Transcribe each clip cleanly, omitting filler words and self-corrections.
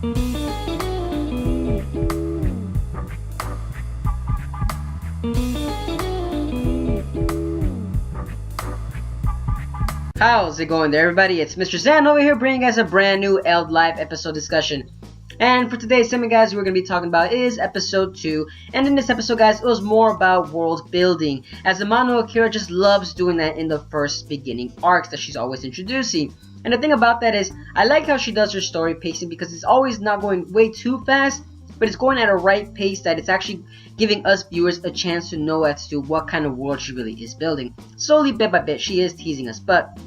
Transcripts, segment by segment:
How's it going there, everybody? It's Mr. Zan over here bringing us a brand new EldLive episode discussion. And for today's segment, guys, we're going to be talking about is episode 2. And in this episode, guys, it was more about world building, as Amano Akira just loves doing that in the first beginning arcs that she's always introducing. And the thing about that is, I like how she does her story pacing because it's always not going way too fast, but it's going at a right pace that it's actually giving us viewers a chance to know as to what kind of world she really is building. Slowly, bit by bit, she is teasing us, but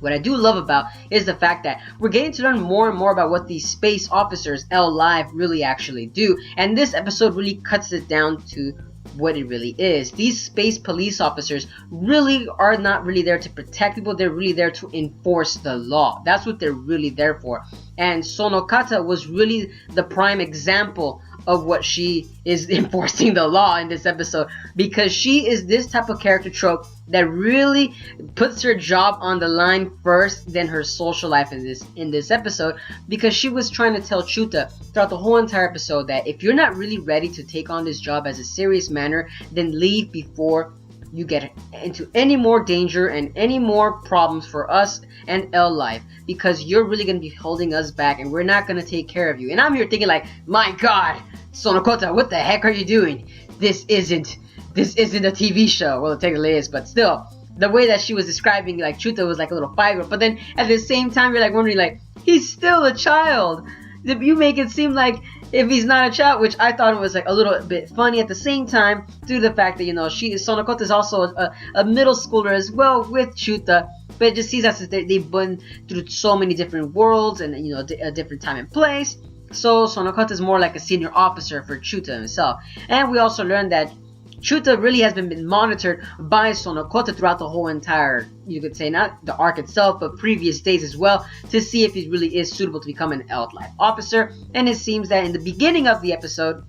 what I do love about is the fact that we're getting to learn more and more about what these space officers, EldLive, really actually do. And this episode really cuts it down to what it really is. These space police officers really are not really there to protect people. They're really there to enforce the law. That's what they're really there for. And Sonokata was really the prime example of what she is enforcing the law in this episode, because she is this type of character trope that really puts her job on the line first than her social life in this episode, because she was trying to tell Chuta throughout the whole entire episode that if you're not really ready to take on this job as a serious manner, then leave before you get into any more danger and any more problems for us and EldLive, because you're really going to be holding us back and we're not going to take care of you. And I'm here thinking like, my god, Sonokota, what the heck are you doing? This isn't a TV show. Well, it technically is, but still, the way that she was describing like Chuta was like a little 5-year-old, but then at the same time you're like wondering like, he's still a child. You make it seem like if he's not a child, which I thought it was like a little bit funny at the same time, due to the fact that, you know, Sonokota is also a middle schooler as well with Chuta, but it just seems as if they've been through so many different worlds and, you know, a different time and place. So Sonokota is more like a senior officer for Chuta himself. And we also learned that Chuta really has been monitored by Sonokota throughout the whole entire, you could say, not the arc itself, but previous days as well, to see if he really is suitable to become an EldLive officer. And it seems that in the beginning of the episode,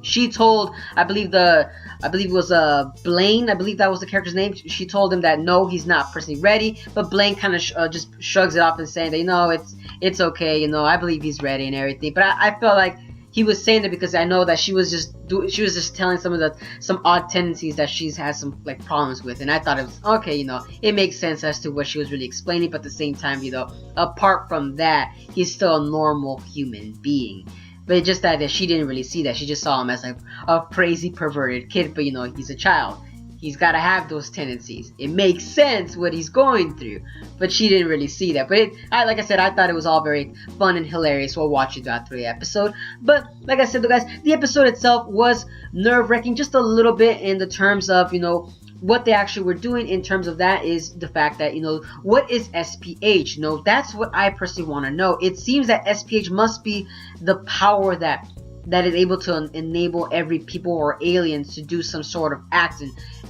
she told, I believe it was Blaine, I believe that was the character's name. She told him that no, he's not personally ready, but Blaine kind of just shrugs it off and saying that, you know, it's okay, you know, I believe he's ready and everything. But I felt like he was saying that because I know that she was just telling some odd tendencies that she's had some like problems with, and I thought it was okay, you know, it makes sense as to what she was really explaining. But at the same time, you know, apart from that, he's still a normal human being. But it's just that she didn't really see that. She just saw him as like a crazy perverted kid, but you know, he's a child. He's got to have those tendencies. It makes sense what he's going through, but she didn't really see that. But like I said, I thought it was all very fun and hilarious while watching throughout the episode. But like I said, though, guys, the episode itself was nerve-wracking just a little bit in the terms of, you know, what they actually were doing. In terms of that is the fact that, you know, what is SPH? You know, that's what I personally want to know. It seems that SPH must be the power that is able to enable every people or aliens to do some sort of act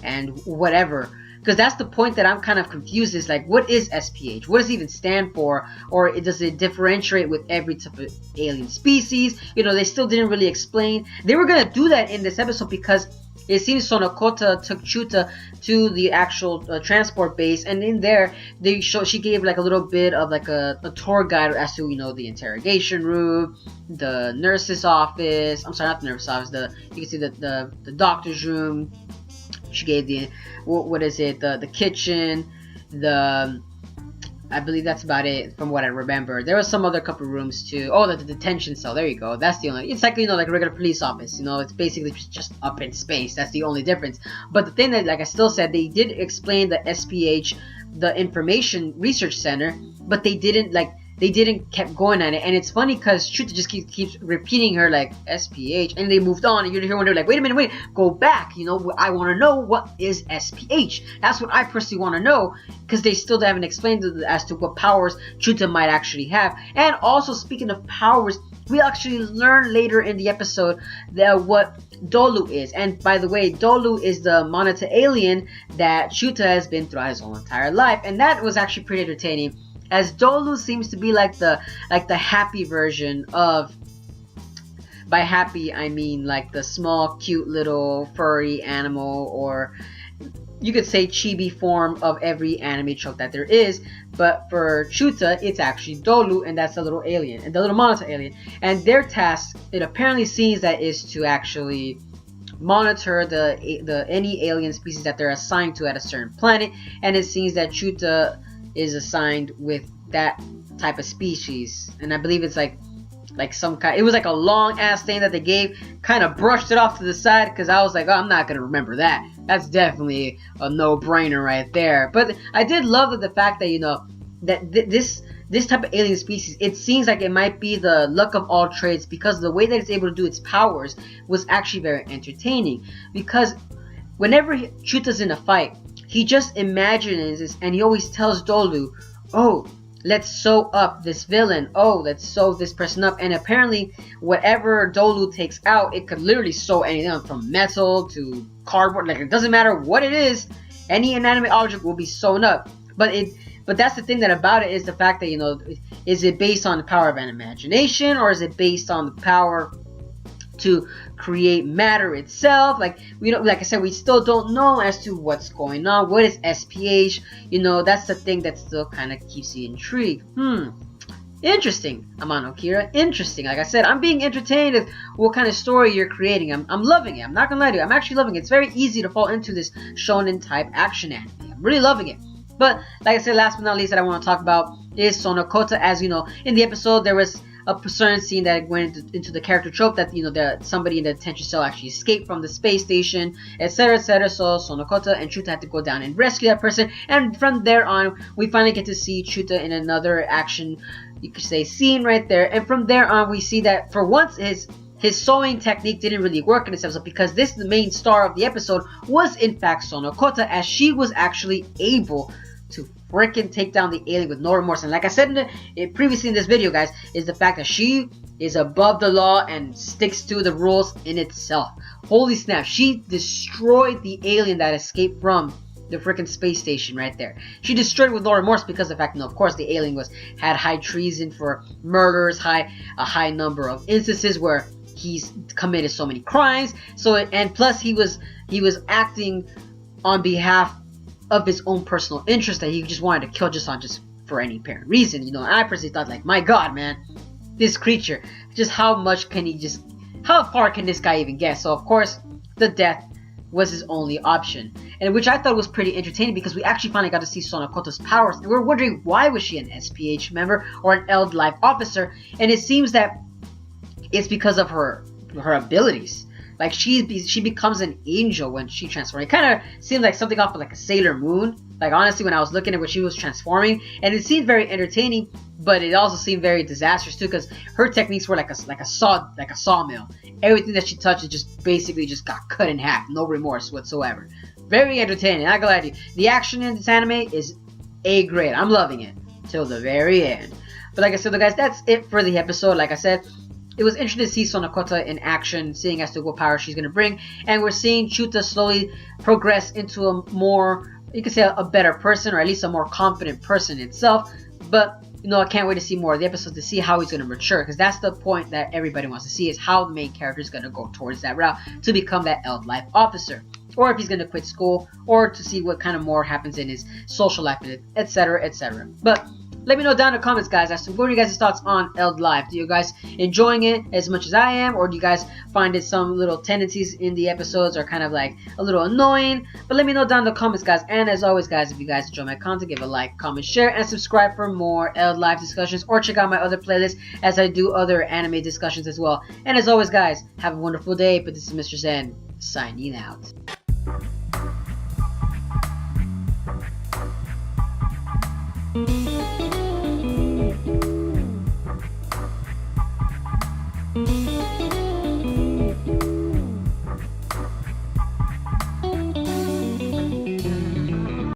and whatever. Because that's the point that I'm kind of confused, is like, what is SPH? What does it even stand for? Or does it differentiate with every type of alien species? You know, they still didn't really explain. They were going to do that in this episode because it seems Sonokota took Chuta to the actual transport base, and in there she gave like a little bit of like a tour guide as to, you know, the interrogation room, the nurse's office. I'm sorry, not the nurse's office. You can see the doctor's room. She gave the the kitchen, I believe that's about it from what I remember. There was some other couple rooms too. Oh, the detention cell. There you go. That's the only. It's like, you know, like a regular police office. You know, it's basically just up in space. That's the only difference. But the thing that, like I still said, they did explain the SPH, the Information Research Center, but they didn't kept going at it. And it's funny because Chuta just keeps repeating her like SPH, and they moved on, and you're here wondering like, wait a minute, go back, you know, I want to know what is SPH. That's what I personally want to know, because they still haven't explained as to what powers Chuta might actually have. And also, speaking of powers, we actually learn later in the episode that what Dolu is. And by the way, Dolu is the Moneta alien that Chuta has been throughout his whole entire life, and that was actually pretty entertaining, as Dolu seems to be like the happy version of, by happy I mean like the small cute little furry animal, or you could say, chibi form of every anime trope that there is. But for Chuta, it's actually Dolu, and that's the little alien, and the little monitor alien. And their task, it apparently seems that is to actually monitor the any alien species that they're assigned to at a certain planet. And it seems that Chuta is assigned with that type of species, and I believe it's like some kind. It was like a long ass thing that they gave, kind of brushed it off to the side because I was like, oh, I'm not gonna remember that. That's definitely a no-brainer right there. But I did love the fact that, you know, that this type of alien species, it seems like it might be the luck of all trades, because the way that it's able to do its powers was actually very entertaining. Because whenever Chuta's in a fight, he just imagines this, and he always tells Dolu, oh, let's sew up this villain, oh, let's sew this person up. And apparently whatever Dolu takes out, it could literally sew anything from metal to cardboard. Like, it doesn't matter what it is, any inanimate object will be sewn up. But that's the thing that about it, is the fact that, you know, is it based on the power of an imagination, or is it based on the power to create matter itself? Like, we don't, like I said, we still don't know as to what's going on. What is SPH? You know, that's the thing that still kind of keeps you intrigued. Interesting, Amano Kira. Interesting. Like I said, I'm being entertained with what kind of story you're creating. I'm loving it. I'm not gonna lie to you. I'm actually loving it. It's very easy to fall into this shonen type action anime. I'm really loving it. But like I said, last but not least, that I want to talk about is Sonokota. As you know, in the episode there was a certain scene that went into the character trope that, you know, that somebody in the detention cell actually escaped from the space station, etc, etc. So Sonokota and Chuta had to go down and rescue that person, and from there on we finally get to see Chuta in another action, you could say, scene right there. And from there on we see that for once his sewing technique didn't really work in this episode, because the main star of the episode was in fact Sonokota, as she was actually able to freaking take down the alien with no remorse. And like I said previously in this video, guys, is the fact that she is above the law and sticks to the rules in itself. Holy snap, she destroyed the alien that escaped from the freaking space station right there. She destroyed it with no remorse, because of the fact, you know, of course, the alien had high treason for murders, a high number of instances where he's committed so many crimes. So, and plus he was acting on behalf of his own personal interest, that he just wanted to kill just for any apparent reason, you know. And I personally thought, like, my god, man, this creature, just how far can this guy even get? So of course the death was his only option, and which I thought was pretty entertaining, because we actually finally got to see Sonokota's powers, and we're wondering, why was she an SPH member or an EldLive officer? And it seems that it's because of her abilities. Like, she becomes an angel when she transforms. It kind of seemed like something off of like a Sailor Moon. Like, honestly, when I was looking at when she was transforming, and it seemed very entertaining, but it also seemed very disastrous too, because her techniques were like a sawmill. Everything that she touched, it just basically just got cut in half, no remorse whatsoever. Very entertaining. Not gonna lie to you, the action in this anime is A grade. I'm loving it till the very end. But like I said, guys, that's it for the episode. Like I said, it was interesting to see Sonokota in action, seeing as to what power she's going to bring. And we're seeing Chuta slowly progress into a more, you could say, a better person, or at least a more confident person itself. But, you know, I can't wait to see more of the episodes to see how he's going to mature. Because that's the point that everybody wants to see, is how the main character is going to go towards that route to become that EldLive officer. Or if he's going to quit school, or to see what kind of more happens in his social life, etc, etc. But let me know down in the comments, guys, as to what are you guys' thoughts on EldLive. Do you guys enjoying it as much as I am, or do you guys find it some little tendencies in the episodes are kind of like a little annoying? But let me know down in the comments, guys. And as always, guys, if you guys enjoy my content, give a like, comment, share, and subscribe for more EldLive discussions, or check out my other playlists as I do other anime discussions as well. And as always, guys, have a wonderful day. But this is Mr. Zen signing out.